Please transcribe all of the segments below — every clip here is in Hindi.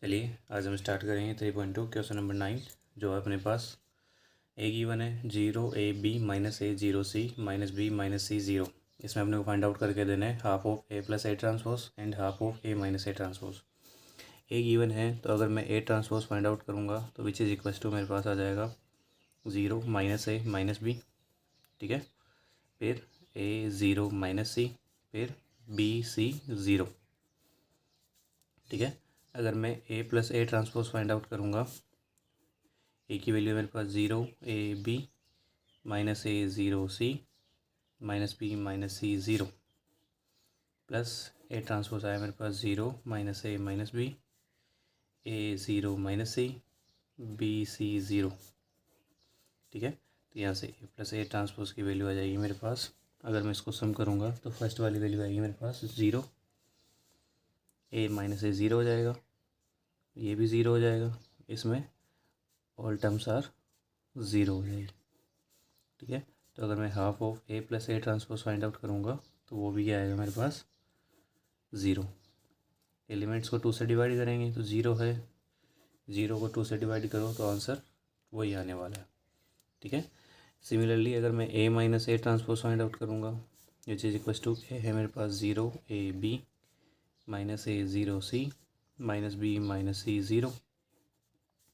चलिए आज हम स्टार्ट करेंगे 3.2 क्वेश्चन नंबर 9 जो है अपने पास ए गिवन है 0 AB-A 0 C -B -C 0। इसमें अपने को फाइंड आउट करके देना है half of A + A transpose and half of A - A transpose. A given है तो अगर मैं A ट्रांसपोज फाइंड आउट करूँगा तो विच इज़ इक्वल टू मेरे पास आ जाएगा 0 -A - B, ठीक है। फिर A 0 -C, फिर BC 0, ठीक है। अगर मैं A + A transpose find out करूँगा, ए की वैल्यू मेरे पास 0 AB -A 0 C -B -C 0 plus A transpose आया मेरे पास 0 -A -B A 0 -C BC 0, ठीक है। तो यहाँ से A + A ट्रांसपोज की वैल्यू आ जाएगी मेरे पास। अगर मैं इसको सम करूँगा तो फर्स्ट वाली वैल्यू आएगी मेरे पास 0, A -A 0 हो जाएगा, ये भी 0 हो जाएगा, इसमें ऑल टर्म्स आर 0 हो जाएगी, ठीक है। तो अगर मैं half of A + A transpose find out करूँगा तो वो भी क्या आएगा मेरे पास 0। एलिमेंट्स को 2 से डिवाइड करेंगे तो 0 है, 0 को 2 से डिवाइड करो तो आंसर वही आने वाला है, ठीक है। सिमिलरली अगर मैं A - A transpose find out करूँगा विच इज इक्वल टू ए है मेरे पास 0 AB -A 0 C -B -C 0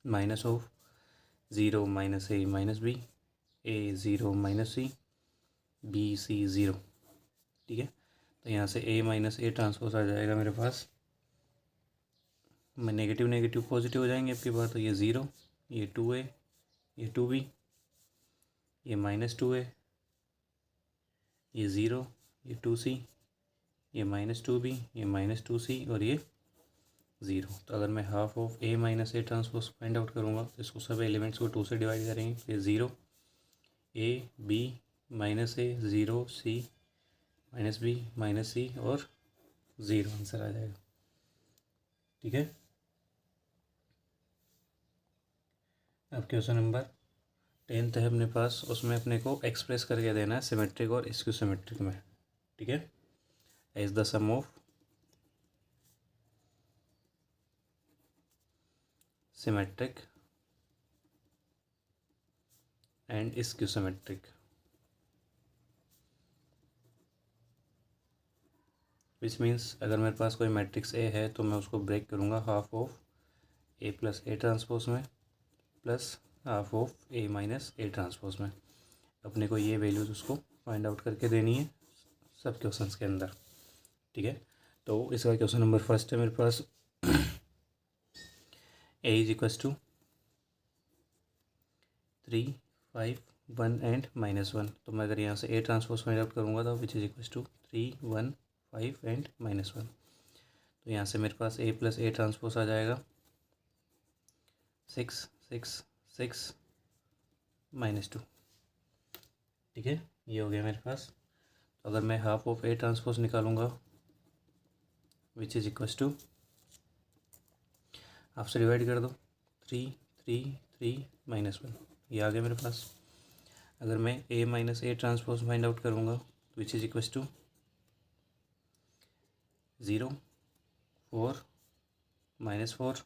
minus of 0 -A -B A 0 -C BC 0, ठीक है। तो यहाँ से A - A ट्रांसपोज आ जाएगा मेरे पास, नेगेटिव नेगेटिव पॉजिटिव हो जाएंगे आपकी बात। तो ये 0, ये 2A, ये 2B, ये -2A, ये 0, ये 2C, ये -2B, ये -2C और ये 0। तो अगर मैं half of A - A transpose find out करूँगा तो इसको सब एलिमेंट्स को 2 से डिवाइड करेंगे तो ये 0 A B -A 0 C -B -C और 0 आंसर आ जाएगा, ठीक है। अब क्वेश्चन नंबर 10 है अपने पास, उसमें अपने को एक्सप्रेस करके देना है सिमेट्रिक और स्क्यू सिमेट्रिक में, ठीक है। As the sum of symmetric and skew symmetric, which means अगर मेरे पास कोई मैट्रिक्स ए है तो मैं उसको ब्रेक करूँगा half of A + A transpose में plus half of A - A transpose में। अपने को ये वैल्यूज उसको फाइंड आउट करके देनी है सब क्वेश्चंस के अंदर, ठीक है। तो इसका क्वेश्चन नंबर फर्स्ट है मेरे पास A is equal to 3 5 1 and -1। तो मैं अगर यहाँ से A ट्रांसपोज फाइंड आउट करूँगा तो which is equal to 3 1 5 and -1। तो यहाँ से मेरे पास A + A ट्रांसपोज आ जाएगा 6 6 6 -2, ठीक है। ये हो गया मेरे पास। तो अगर मैं हाफ ऑफ A ट्रांसपोज निकालूंगा which is equal to half से डिवाइड कर दो 3 3 3 -1, ये आ गया मेरे पास। अगर मैं A - A transpose find out करूँगा विच इज इक्वल टू 0 4 -4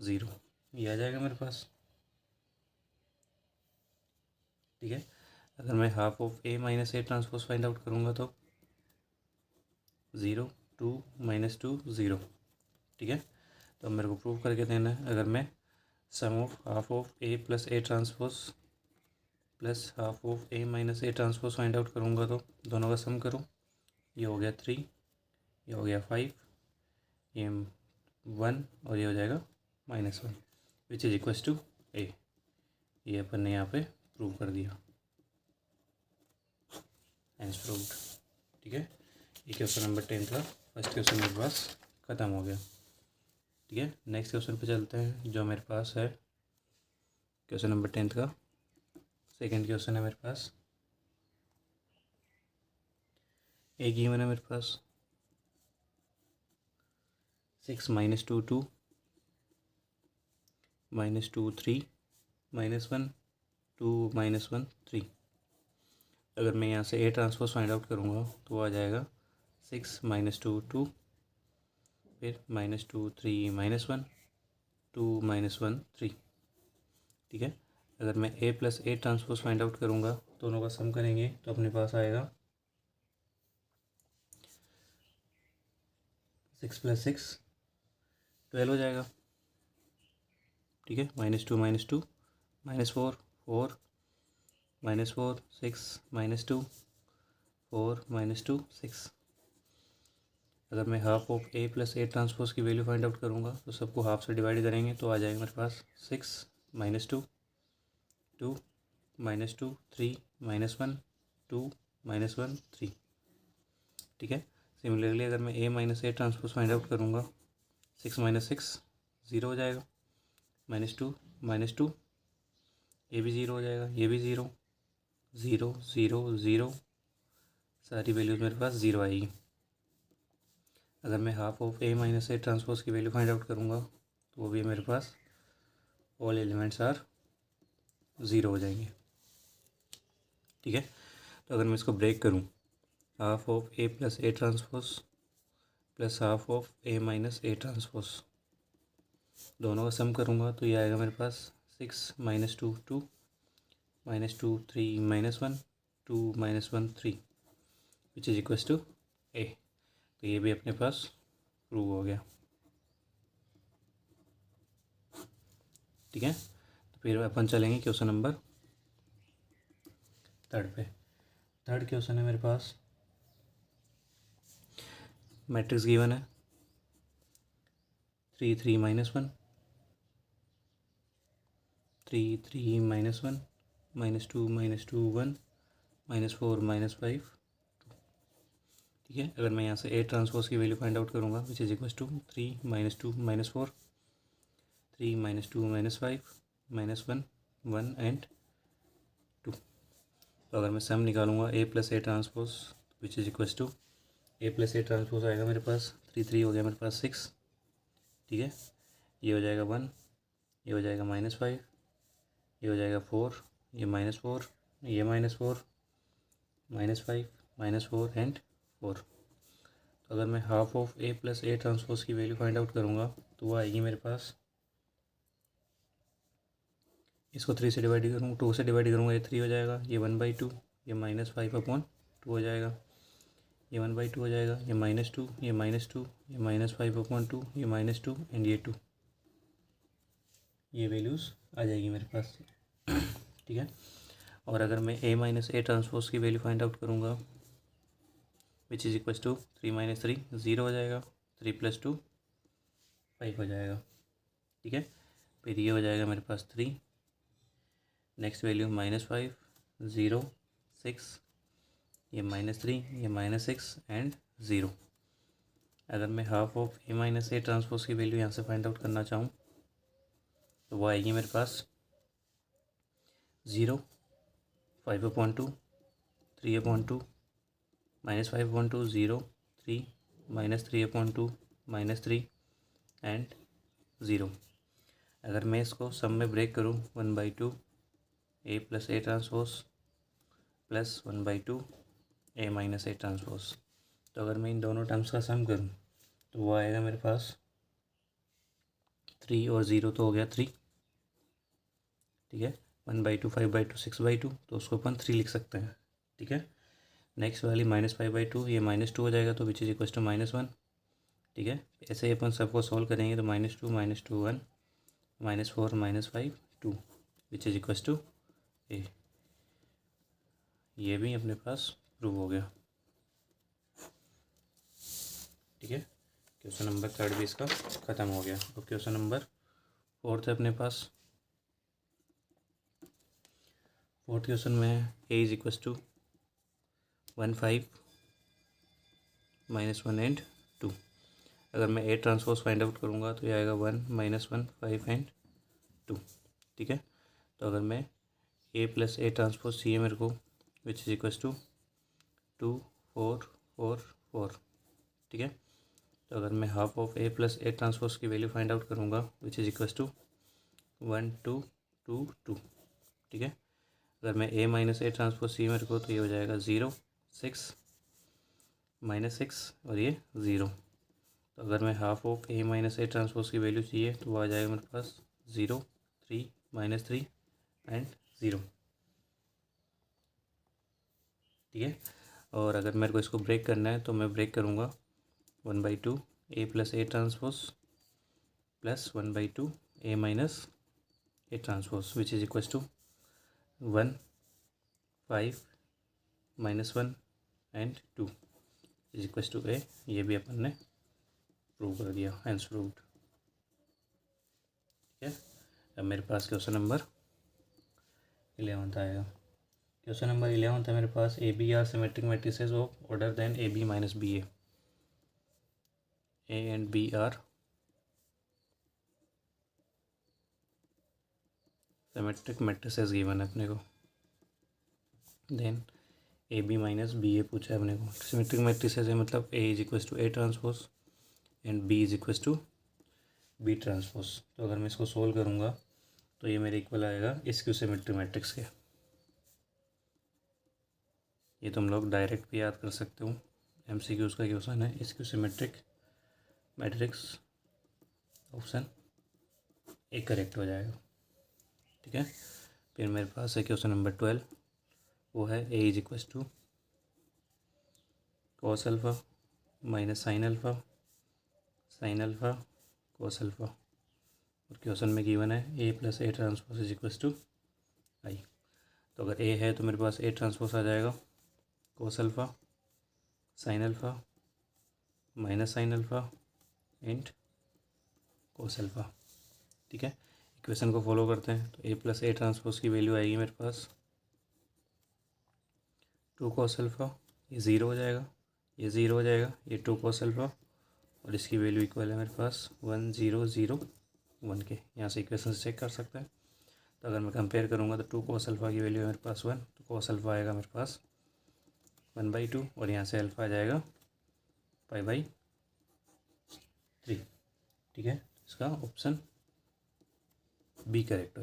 0, ये आ जाएगा मेरे पास, ठीक है। अगर मैं half of A - A transpose find out करूँगा तो 0 2 -2 0, ठीक है। तो अब मेरे को प्रूव करके देना है। अगर मैं sum of half of A + A transpose plus half of A - A transpose find out करूँगा तो दोनों का सम करूँ, ये हो गया 3, ये हो गया 5, ये 1 और ये हो जाएगा -1 which is equal to A। ये अपन ने यहाँ पे प्रूव कर दिया, एंड प्रूव्ड, ठीक है। ये क्वेश्चन नंबर 10 था, फर्स्ट क्वेश्चन मेरे पास ख़त्म हो गया, ठीक है। नेक्स्ट क्वेश्चन पे चलते हैं जो मेरे पास है क्वेश्चन नंबर 10 का सेकंड क्वेश्चन है मेरे पास। एक गिवन है मेरे पास 6 -2 2 -2 3 -1 2 -1 3। अगर मैं यहाँ से A ट्रांसपोज फाइंड आउट करूँगा तो वो आ जाएगा 6 -2 2, फिर -2 3 -1 2 माइनस 1 3। ठीक है, अगर मैं A plus A transpose find out करूँगा, दोनों का सम करेंगे तो अपने पास आएगा 6 प्लस 6 12 हो जाएगा। ठीक है, -2 -2 -4 4 -4 6 -2 4 -2 6। अगर मैं half of A plus A transpose की वैल्यू फाइंड आउट करूँगा तो सबको हाफ से डिवाइड करेंगे तो आ जाएगा मेरे पास 6 -2 2 -2 3 -1 2 -1 3। ठीक है, सिमिलरली अगर मैं A minus A transpose find out करूँगा, 6 - 6 0 हो जाएगा, -2 -2 ये भी 0 हो जाएगा, ये भी 0 0 0 0, सारी वैल्यूज़ मेरे पास 0 आएगी। अगर मैं half of A minus A transpose की वैल्यू फाइंड आउट करूँगा तो वो भी मेरे पास ऑल एलिमेंट्स आर 0 हो जाएंगे। ठीक है, तो अगर मैं इसको ब्रेक करूँ, half of A plus A transpose plus half of A minus A transpose, दोनों का सम करूँगा तो ये आएगा मेरे पास 6 -2 2 -2 3 -1 2 -1 3 which is equals to A। तो ये भी अपने पास प्रूव हो गया। ठीक है, तो फिर अपन चलेंगे क्वेश्चन नंबर 3 पे। 3 क्वेश्चन है मेरे पास, मैट्रिक्स गिवन है 3 3 -1 3 3 -1 -2 -2 1 -4 -5। ठीक है, अगर मैं यहाँ से A ट्रांसपोज की वैल्यू फाइंड आउट करूँगा which is equals to 3 -2 -4 3 -2 -5 -1 1 and 2। तो अगर मैं सम निकालूंगा A plus A transpose which is equals to A plus A transpose आएगा मेरे पास 3 3 हो गया मेरे पास 6। ठीक है, ये हो जाएगा 1, ये हो जाएगा -5, ये हो जाएगा 4, ये -4, ये -4 -5 -4 एंड 4। तो अगर मैं half of A plus A transpose की वैल्यू फाइंड आउट करूँगा तो वो आएगी मेरे पास, इसको 3 से डिवाइड करूँ 2 से डिवाइड करूँगा ये 3 हो जाएगा, ये 1/2, ये -5/2 हो जाएगा, ये 1/2 हो जाएगा, ये -2, ये -2, ये -5/2, ये -2 एंड ये 2, ये वैल्यूज़ आ जाएगी मेरे पास। ठीक है, और अगर मैं A माइनस A ट्रांसपोज की वैल्यू फाइंड आउट करूँगा विच इज इक्वल्स टू 3 - 3 0 हो जाएगा, 3 + 2 5 हो जाएगा। ठीक है, फिर ये हो जाएगा मेरे पास 3, नेक्स्ट वैल्यू -5 0 6, ये -3, ये -6 एंड 0। अगर मैं half of A minus A transpose की वैल्यू यहाँ से फाइंड आउट करना चाहूँ तो वो आएगी मेरे पास 0 5/2 3/2 -5/2 0 3 -3/2 -3 एंड 0। अगर मैं इसको सम में ब्रेक करूँ 1/2 A plus A transpose plus 1/2 A minus A transpose, तो अगर मैं इन दोनों टर्म्स का सम करूँ तो वो आएगा मेरे पास 3 और 0 तो हो गया 3। ठीक है, 1/2 5/2 6/2, तो उसको अपन 3 लिख सकते हैं। ठीक है, नेक्स्ट वाली -5/2, ये -2 हो जाएगा तो विच इज इक्वल्स टू -1। ठीक है, ऐसे ही अपन सबको सॉल्व करेंगे तो -2 -2 1 -4 -5 2 which is equals to A। ये भी अपने पास प्रूव हो गया। ठीक है, क्वेश्चन नंबर 3 भी इसका ख़त्म हो गया। अब क्वेश्चन नंबर 4 है अपने पास। 4th क्वेश्चन में A is equals to 1 5 -1 and 2। अगर मैं A ट्रांसपोज फाइंड आउट करूँगा तो ये आएगा 1 -1 5 एंड 2। ठीक है, तो अगर मैं A प्लस A ट्रांसपोज चाहिए मेरे को विच इज इक्वल्स टू 2 4 4 4। ठीक है, तो अगर मैं half of A plus A transpose की वैल्यू फाइंड आउट करूँगा विच इज इक्वल्स टू 1 2 2 2। ठीक है, अगर मैं A माइनस A ट्रांसपोज चाहिए मेरे को तो ये हो जाएगा 0 6 -6 और ये 0। तो अगर मैं half of A minus A transpose की वैल्यू चाहिए तो वो आ जाएगा मेरे पास 0, 3, -3 एंड 0। ठीक है। और अगर मेरे को इसको ब्रेक करना है तो मैं ब्रेक करूँगा 1/2 A plus A transpose plus 1/2 A minus A transpose which is equals to 1, 5, -1 and 2 is equals to A. ये भी अपन ने प्रूव कर दिया, हैंस प्रूव्ड। ठीक है। अब मेरे पास क्वेश्चन नंबर 11 आएगा। क्वेश्चन नंबर 11 है मेरे पास, A B are symmetric matrices of order then A B minus B A and B are symmetric matrices given है अपने को, then A B minus B A पूछा है अपने को। सिमेट्रिक मैट्रिसेस है मतलब A is equals to A transpose and B is equals to B transpose. तो अगर मैं इसको सोल्व करूँगा तो ये मेरे इक्वल आएगा इस क्यू सिमेट्रिक मैट्रिक्स के। ये तुम लोग डायरेक्ट भी याद कर सकते हो, MCQs का क्वेश्चन है। इस Q symmetric matrix option A correct हो जाएगा। ठीक है। फिर मेरे पास है क्वेश्चन नंबर 12, वो है A is equals to cos alpha minus sine alpha cos alpha, और क्वेश्चन में गिवन है A plus A transpose is equals to I. तो अगर ए है तो मेरे पास ए ट्रांसपोज आ जाएगा cos alpha sine alpha minus sine alpha and cos alpha. ठीक है। इक्वेशन को फॉलो करते हैं तो ए प्लस ए ट्रांसपोज की वैल्यू आएगी मेरे पास 2 कॉस अल्फा, ये 0 हो जाएगा, ये 0 हो जाएगा, ये 2 कॉस अल्फा, और इसकी वैल्यू इक्वल है मेरे पास 1, 0, 0, 1 के। यहाँ से इक्वेशन से चेक कर सकते हैं। तो अगर मैं कंपेयर करूँगा तो 2 कॉस अल्फा की वैल्यू है मेरे पास 1, तो कॉस अल्फा आएगा मेरे पास 1/2, और यहाँ से अल्फा आ जाएगा 5/3। ठीक है। इसका ऑप्शन बी करेक्ट हो